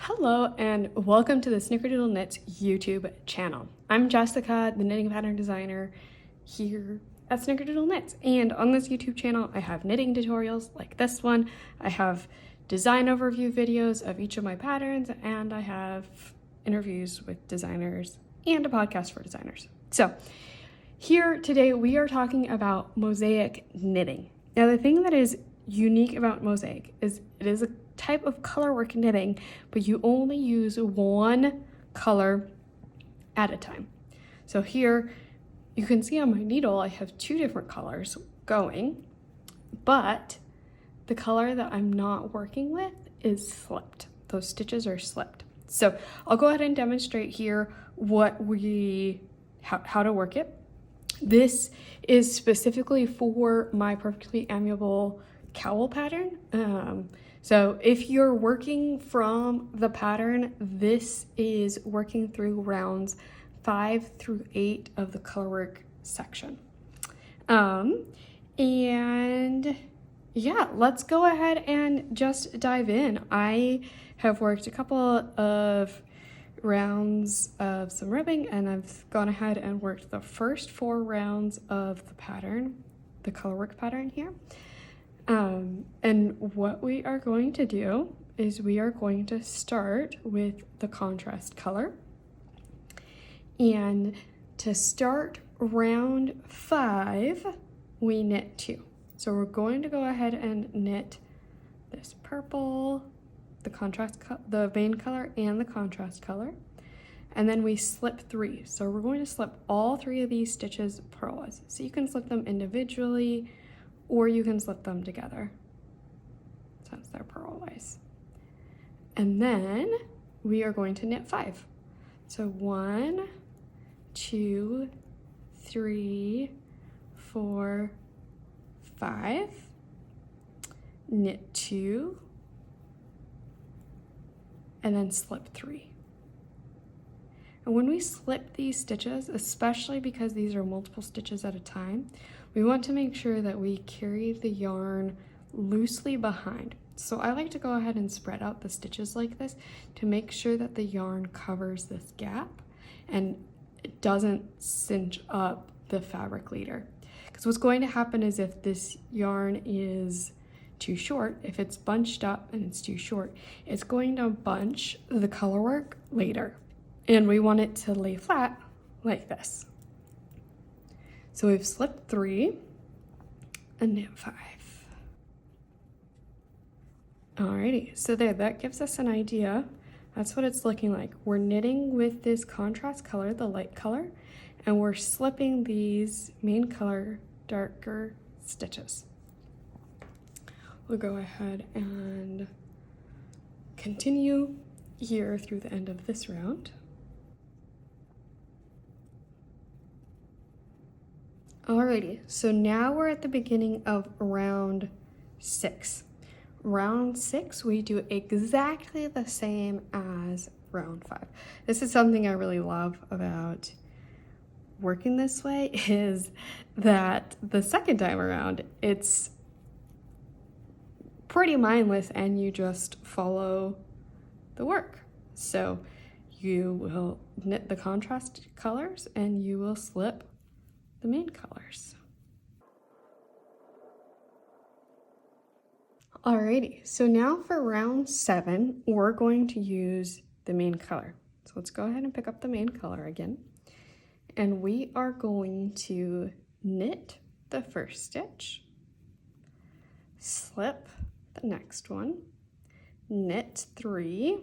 Hello and welcome to the Snickerdoodle Knits YouTube channel. I'm Jessica, the knitting pattern designer here at Snickerdoodle Knits. And on this YouTube channel, I have knitting tutorials like this one. I have design overview videos of each of my patterns, and I have interviews with designers and a podcast for designers. So here today, we are talking about mosaic knitting. Now, the thing that is unique about mosaic is it is a type of colorwork knitting, but you only use one color at a time. So here you can see on my needle I have two different colors going, but the color that I'm not working with is slipped. Those stitches are slipped. So I'll go ahead and demonstrate here how to work it. This is specifically for my perfectly amiable cowl pattern. So if you're working from the pattern, this is working through rounds 5 through 8 of the colorwork section. And yeah, let's go ahead and just dive in. I have worked a couple of rounds of some ribbing, and I've gone ahead and worked the first 4 rounds of the pattern, the colorwork pattern here. And what we are going to do is we are going to start with the contrast color. And to start round 5, we knit 2. So we're going to go ahead and knit this purple, the main color and the contrast color. And then we slip 3. So we're going to slip all 3 of these stitches purlwise. So you can slip them individually, or you can slip them together since they're purlwise. And then we are going to knit 5. So 1, 2, 3, 4, 5, knit 2, and then slip 3. And when we slip these stitches, especially because these are multiple stitches at a time, we want to make sure that we carry the yarn loosely behind. So I like to go ahead and spread out the stitches like this to make sure that the yarn covers this gap and it doesn't cinch up the fabric leader. Because what's going to happen is if this yarn is too short, if it's bunched up and it's too short, it's going to bunch the colorwork later. And we want it to lay flat like this. So we've slipped 3 and knit 5. Alrighty, so that gives us an idea. That's what it's looking like. We're knitting with this contrast color, the light color, and we're slipping these main color darker stitches. We'll go ahead and continue here through the end of this round. Alrighty, so now we're at the beginning of round 6. Round 6, we do exactly the same as round 5. This is something I really love about working this way, is that the second time around, it's pretty mindless and you just follow the work. So you will knit the contrast colors and you will slip the main colors. Alrighty, so now for round 7, we're going to use the main color. So let's go ahead and pick up the main color again. And we are going to knit the first stitch, slip the next one, knit 3,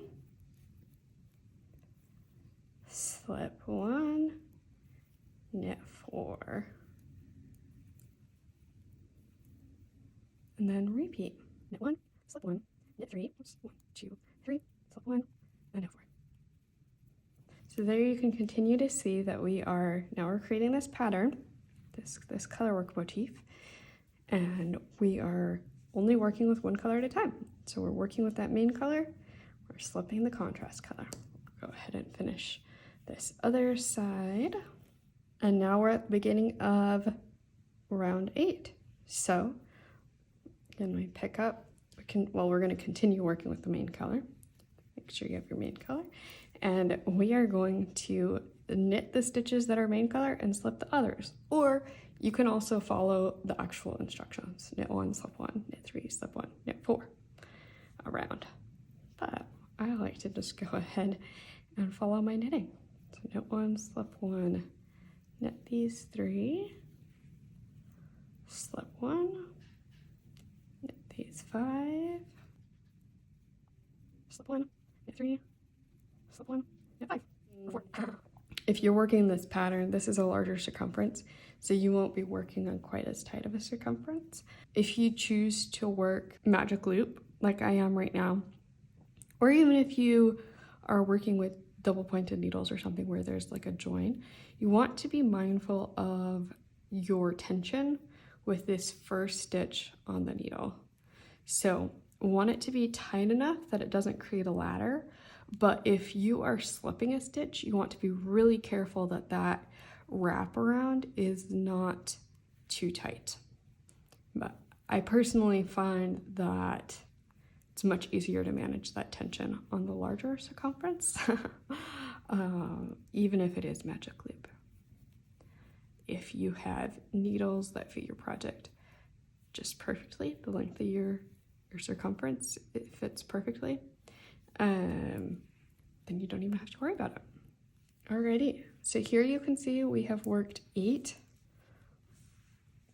slip 1, knit 4, and then repeat. Knit 1, slip 1, knit 3, 1, 2, 3, slip 1, and knit 4. So there you can continue to see that we're creating this pattern, this colorwork motif, and we are only working with one color at a time. So we're working with that main color, we're slipping the contrast color. Go ahead and finish this other side. And now we're at the beginning of round 8. So then we pick up, we're going to continue working with the main color. make sure you have your main color. And we are going to knit the stitches that are main color and slip the others. Or you can also follow the actual instructions. Knit 1, slip 1, knit 3, slip 1, knit 4 around. But I like to just go ahead and follow my knitting. So knit 1, slip 1, knit these 3, slip 1, knit these 5, slip 1, knit 3, slip 1, knit 5, 4. If you're working this pattern, this is a larger circumference, so you won't be working on quite as tight of a circumference. If you choose to work magic loop, like I am right now, or even if you are working with double pointed needles or something where there's like a join, you want to be mindful of your tension with this first stitch on the needle. So want it to be tight enough that it doesn't create a ladder, but if you are slipping a stitch, you want to be really careful that that wraparound is not too tight. But I personally find that it's much easier to manage that tension on the larger circumference, even if it is magic loop. If you have needles that fit your project just perfectly, the length of your circumference, it fits perfectly, then you don't even have to worry about it. Alrighty, so here you can see we have worked 8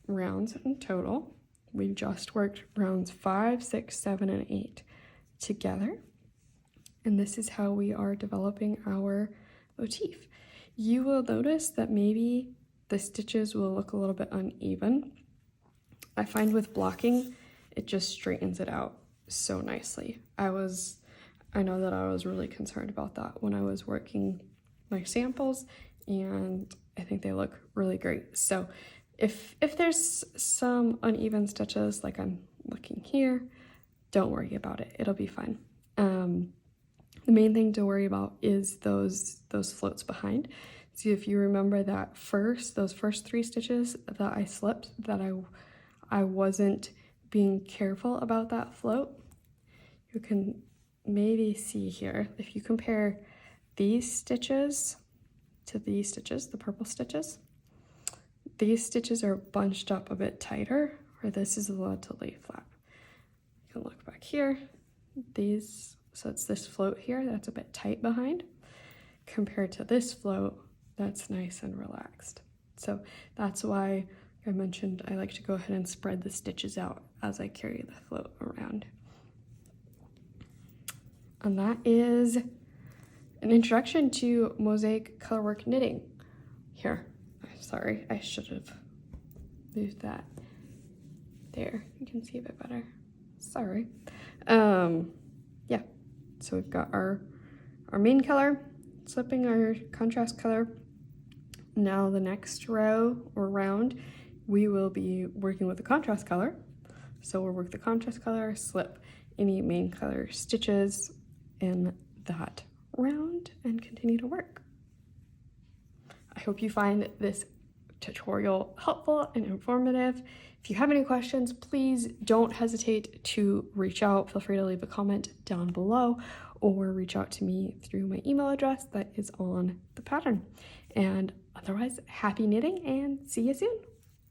rounds in total. We just worked rounds 5, 6, 7, and 8 together. And this is how we are developing our motif. You will notice that maybe the stitches will look a little bit uneven. I find with blocking, it just straightens it out so nicely. I know that I was really concerned about that when I was working my samples, and I think they look really great. So if there's some uneven stitches, like I'm looking here, don't worry about it. It'll be fine. The main thing to worry about is those floats behind. So if you remember that those first 3 stitches that I slipped, that I wasn't being careful about that float, you can maybe see here, if you compare these stitches to these stitches, the purple stitches, these stitches are bunched up a bit tighter, or this is a little lay flap. You can look back here, so it's this float here that's a bit tight behind, compared to this float that's nice and relaxed. So that's why I mentioned I like to go ahead and spread the stitches out as I carry the float around. And that is an introduction to mosaic colorwork knitting. Here, sorry, I should have moved that. There, you can see a bit better. Sorry. Yeah, so we've got our main color, slipping our contrast color. Now the next row or round, we will be working with the contrast color. So we'll work the contrast color, slip any main color stitches in that round, and continue to work. I hope you find this tutorial helpful and informative. If you have any questions, please don't hesitate to reach out. Feel free to leave a comment down below or reach out to me through my email address that is on the pattern. And otherwise, happy knitting and see you soon.